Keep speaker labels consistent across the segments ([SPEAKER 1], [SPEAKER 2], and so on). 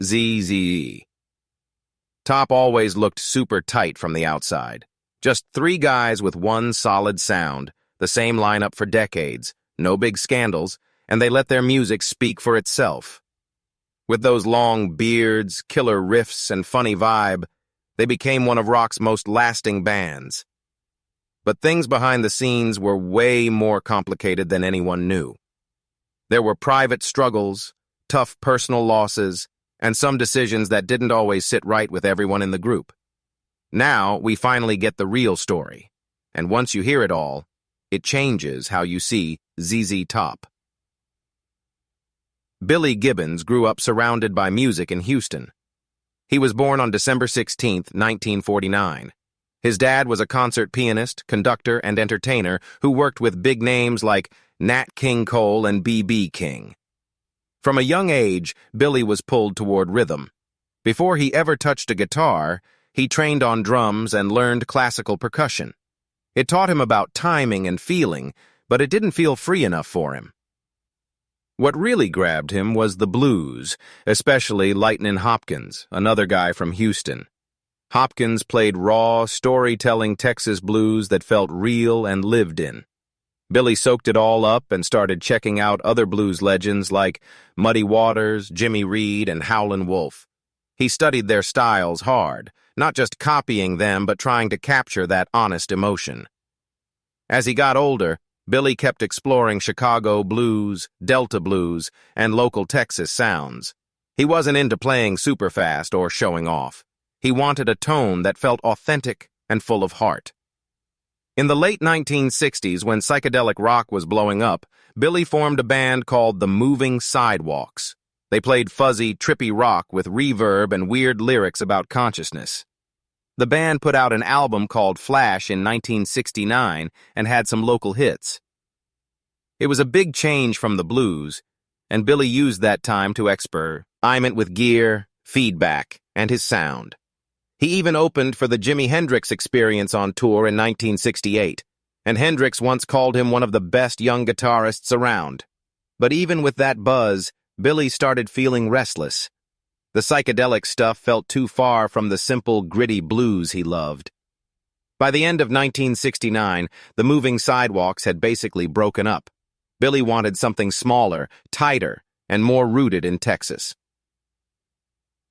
[SPEAKER 1] ZZ. Top always looked super tight from the outside. Just three guys with one solid sound, the same lineup for decades, no big scandals, and they let their music speak for itself. With those long beards, killer riffs, and funny vibe, they became one of rock's most lasting bands. But things behind the scenes were way more complicated than anyone knew. There were private struggles, tough personal losses, and some decisions that didn't always sit right with everyone in the group. Now, we finally get the real story, and once you hear it all, it changes how you see ZZ Top. Billy Gibbons grew up surrounded by music in Houston. He was born on December 16, 1949. His dad was a concert pianist, conductor, and entertainer who worked with big names like Nat King Cole and B.B. King. From a young age, Billy was pulled toward rhythm. Before he ever touched a guitar, he trained on drums and learned classical percussion. It taught him about timing and feeling, but it didn't feel free enough for him. What really grabbed him was the blues, especially Lightnin' Hopkins, another guy from Houston. Hopkins played raw, storytelling Texas blues that felt real and lived in. Billy soaked it all up and started checking out other blues legends like Muddy Waters, Jimmy Reed, and Howlin' Wolf. He studied their styles hard, not just copying them but trying to capture that honest emotion. As he got older, Billy kept exploring Chicago blues, Delta blues, and local Texas sounds. He wasn't into playing super fast or showing off. He wanted a tone that felt authentic and full of heart. In the late 1960s, when psychedelic rock was blowing up, Billy formed a band called the Moving Sidewalks. They played fuzzy, trippy rock with reverb and weird lyrics about consciousness. The band put out an album called Flash in 1969 and had some local hits. It was a big change from the blues, and Billy used that time to experiment with gear, feedback, and his sound. He even opened for the Jimi Hendrix Experience on tour in 1968, and Hendrix once called him one of the best young guitarists around. But even with that buzz, Billy started feeling restless. The psychedelic stuff felt too far from the simple, gritty blues he loved. By the end of 1969, the Moving Sidewalks had basically broken up. Billy wanted something smaller, tighter, and more rooted in Texas.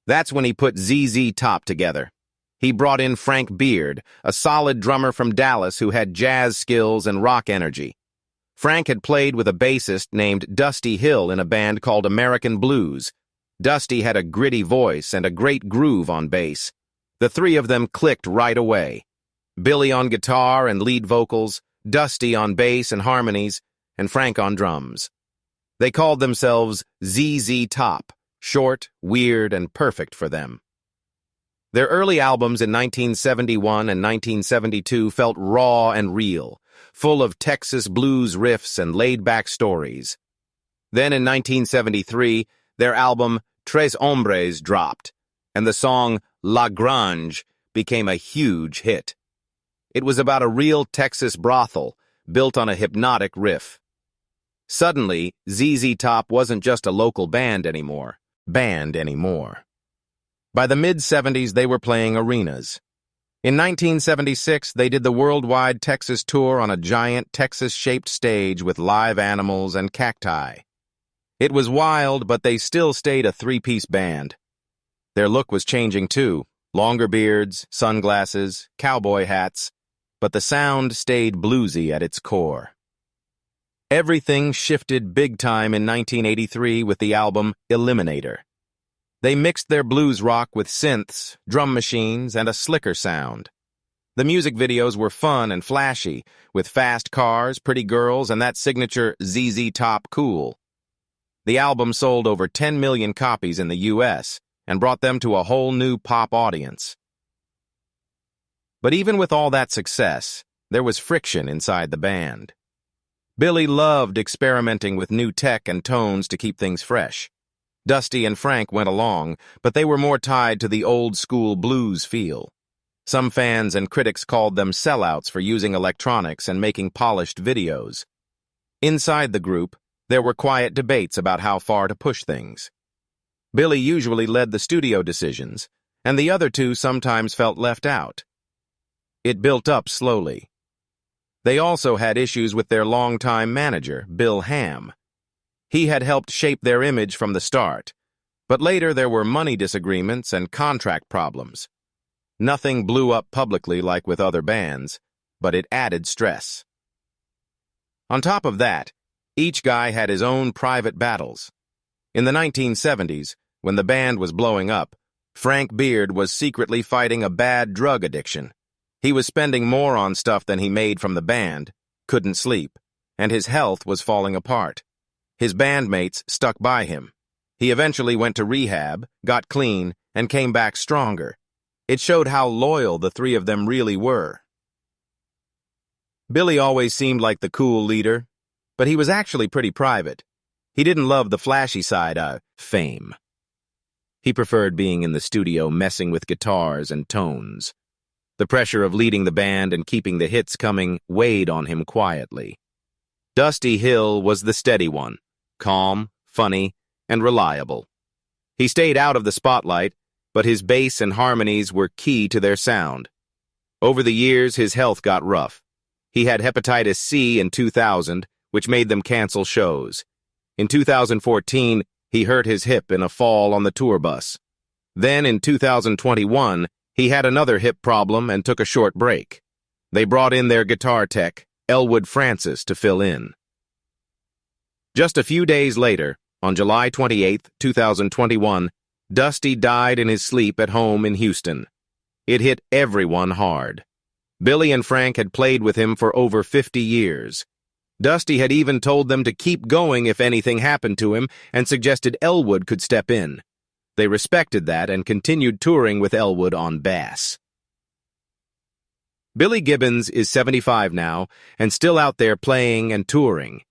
[SPEAKER 1] That's when he put ZZ Top together. He brought in Frank Beard, a solid drummer from Dallas who had jazz skills and rock energy. Frank had played with a bassist named Dusty Hill in a band called American Blues. Dusty had a gritty voice and a great groove on bass. The three of them clicked right away. Billy on guitar and lead vocals, Dusty on bass and harmonies, and Frank on drums. They called themselves ZZ Top, short, weird, and perfect for them. Their early albums in 1971 and 1972 felt raw and real, full of Texas blues riffs and laid-back stories. Then in 1973, their album Tres Hombres dropped, and the song La Grange became a huge hit. It was about a real Texas brothel, built on a hypnotic riff. Suddenly, ZZ Top wasn't just a local band anymore. By the mid-70s, they were playing arenas. In 1976, they did the worldwide Texas tour on a giant Texas-shaped stage with live animals and cacti. It was wild, but they still stayed a three-piece band. Their look was changing too, longer beards, sunglasses, cowboy hats, but the sound stayed bluesy at its core. Everything shifted big time in 1983 with the album Eliminator. They mixed their blues rock with synths, drum machines, and a slicker sound. The music videos were fun and flashy, with fast cars, pretty girls, and that signature ZZ Top cool. The album sold over 10 million copies in the U.S. and brought them to a whole new pop audience. But even with all that success, there was friction inside the band. Billy loved experimenting with new tech and tones to keep things fresh. Dusty and Frank went along, but they were more tied to the old-school blues feel. Some fans and critics called them sellouts for using electronics and making polished videos. Inside the group, there were quiet debates about how far to push things. Billy usually led the studio decisions, and the other two sometimes felt left out. It built up slowly. They also had issues with their longtime manager, Bill Ham. He had helped shape their image from the start, but later there were money disagreements and contract problems. Nothing blew up publicly like with other bands, but it added stress. On top of that, each guy had his own private battles. In the 1970s, when the band was blowing up, Frank Beard was secretly fighting a bad drug addiction. He was spending more on stuff than he made from the band, couldn't sleep, and his health was falling apart. His bandmates stuck by him. He eventually went to rehab, got clean, and came back stronger. It showed how loyal the three of them really were. Billy always seemed like the cool leader, but he was actually pretty private. He didn't love the flashy side of fame. He preferred being in the studio messing with guitars and tones. The pressure of leading the band and keeping the hits coming weighed on him quietly. Dusty Hill was the steady one, calm, funny, and reliable. He stayed out of the spotlight, but his bass and harmonies were key to their sound. Over the years, his health got rough. He had hepatitis C in 2000, which made them cancel shows. In 2014, he hurt his hip in a fall on the tour bus. Then in 2021, he had another hip problem and took a short break. They brought in their guitar tech, Elwood Francis, to fill in. Just a few days later, on July 28, 2021, Dusty died in his sleep at home in Houston. It hit everyone hard. Billy and Frank had played with him for over 50 years. Dusty had even told them to keep going if anything happened to him and suggested Elwood could step in. They respected that and continued touring with Elwood on bass. Billy Gibbons is 75 now and still out there playing and touring.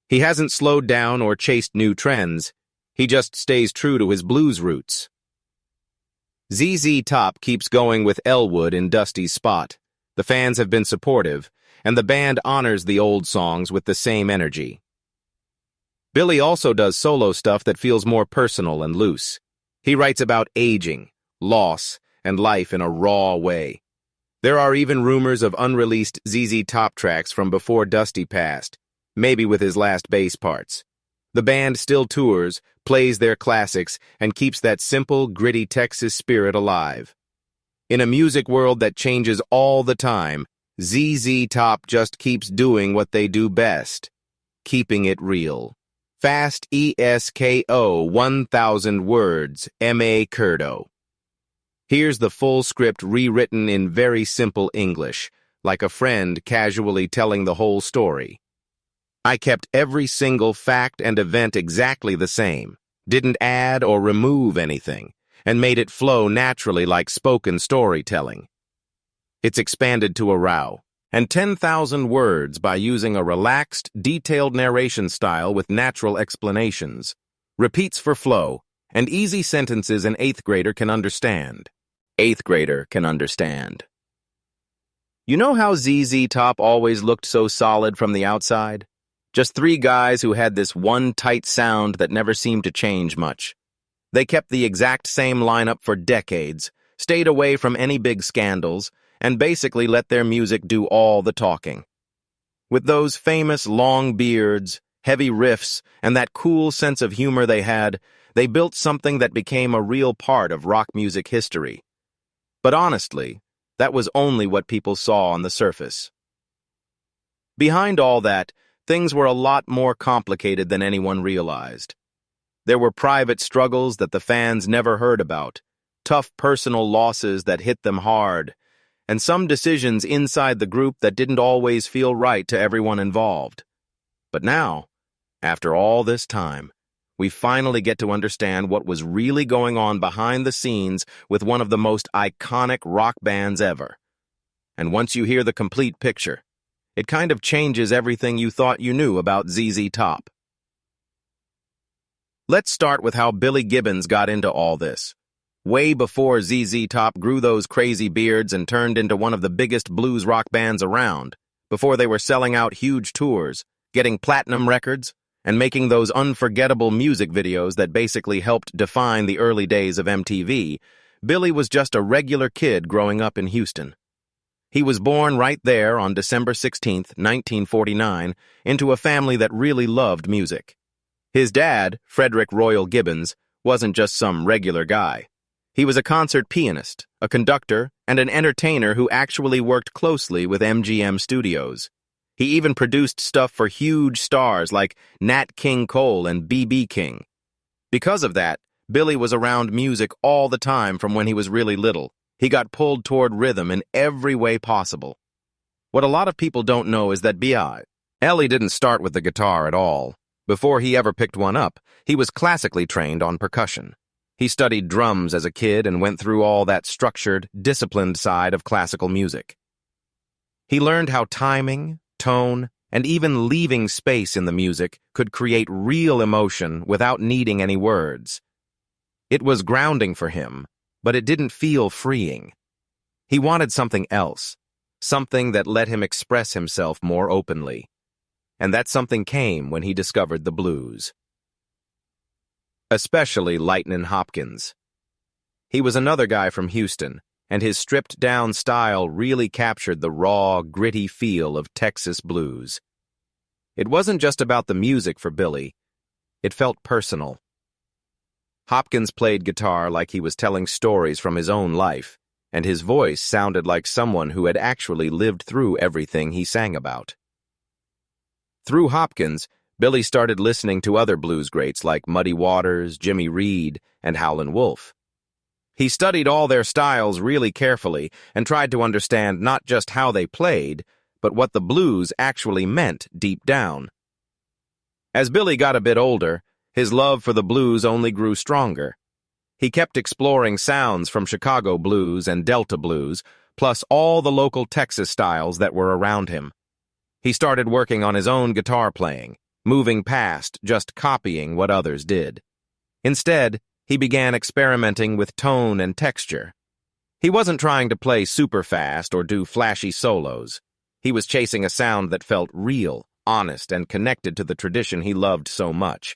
[SPEAKER 1] He hasn't slowed down or chased new trends. He just stays true to his blues roots. ZZ Top keeps going with Elwood in Dusty's spot. The fans have been supportive, and the band honors the old songs with the same energy. Billy also does solo stuff that feels more personal and loose. He writes about aging, loss, and life in a raw way. There are even rumors of unreleased ZZ Top tracks from before Dusty passed, maybe with his last bass parts. The band still tours, plays their classics, and keeps that simple, gritty Texas spirit alive. In a music world that changes all the time, ZZ Top just keeps doing what they do best, keeping it real. Fast ESKO 1,000 words, M.A. Curdo. Here's the full script rewritten in very simple English, like a friend casually telling the whole story. I kept every single fact and event exactly the same, didn't add or remove anything, and made it flow naturally like spoken storytelling. It's expanded to a row, and 10,000 words by using a relaxed, detailed narration style with natural explanations, repeats for flow, and easy sentences an 8th grader can understand. 8th grader can understand. You know how ZZ Top always looked so solid from the outside? Just 3 guys who had this one tight sound that never seemed to change much. They kept the exact same lineup for decades, stayed away from any big scandals, and basically let their music do all the talking. With those famous long beards, heavy riffs, and that cool sense of humor they had, they built something that became a real part of rock music history. But honestly, that was only what people saw on the surface. Behind all that, things were a lot more complicated than anyone realized. There were private struggles that the fans never heard about, tough personal losses that hit them hard, and some decisions inside the group that didn't always feel right to everyone involved. But now, after all this time, we finally get to understand what was really going on behind the scenes with one of the most iconic rock bands ever. And once you hear the complete picture, it kind of changes everything you thought you knew about ZZ Top. Let's start with how Billy Gibbons got into all this. Way before ZZ Top grew those crazy beards and turned into one of the biggest blues rock bands around, before they were selling out huge tours, getting platinum records, and making those unforgettable music videos that basically helped define the early days of MTV, Billy was just a regular kid growing up in Houston. He was born right there on December 16, 1949, into a family that really loved music. His dad, Frederick Royal Gibbons, wasn't just some regular guy. He was a concert pianist, a conductor, and an entertainer who actually worked closely with MGM Studios. He even produced stuff for huge stars like Nat King Cole and B.B. King. Because of that, Billy was around music all the time from when he was really little. He got pulled toward rhythm in every way possible. What a lot of people don't know is that Ellie didn't start with the guitar at all. Before he ever picked one up, he was classically trained on percussion. He studied drums as a kid and went through all that structured, disciplined side of classical music. He learned how timing, tone, and even leaving space in the music could create real emotion without needing any words. It was grounding for him, but it didn't feel freeing. He wanted something else, something that let him express himself more openly. And that something came when he discovered the blues. Especially Lightnin' Hopkins. He was another guy from Houston, and his stripped-down style really captured the raw, gritty feel of Texas blues. It wasn't just about the music for Billy. It felt personal. Hopkins played guitar like he was telling stories from his own life, and his voice sounded like someone who had actually lived through everything he sang about. Through Hopkins, Billy started listening to other blues greats like Muddy Waters, Jimmy Reed, and Howlin' Wolf. He studied all their styles really carefully and tried to understand not just how they played, but what the blues actually meant deep down. As Billy got a bit older, his love for the blues only grew stronger. He kept exploring sounds from Chicago blues and Delta blues, plus all the local Texas styles that were around him. He started working on his own guitar playing, moving past just copying what others did. Instead, he began experimenting with tone and texture. He wasn't trying to play super fast or do flashy solos. He was chasing a sound that felt real, honest, and connected to the tradition he loved so much.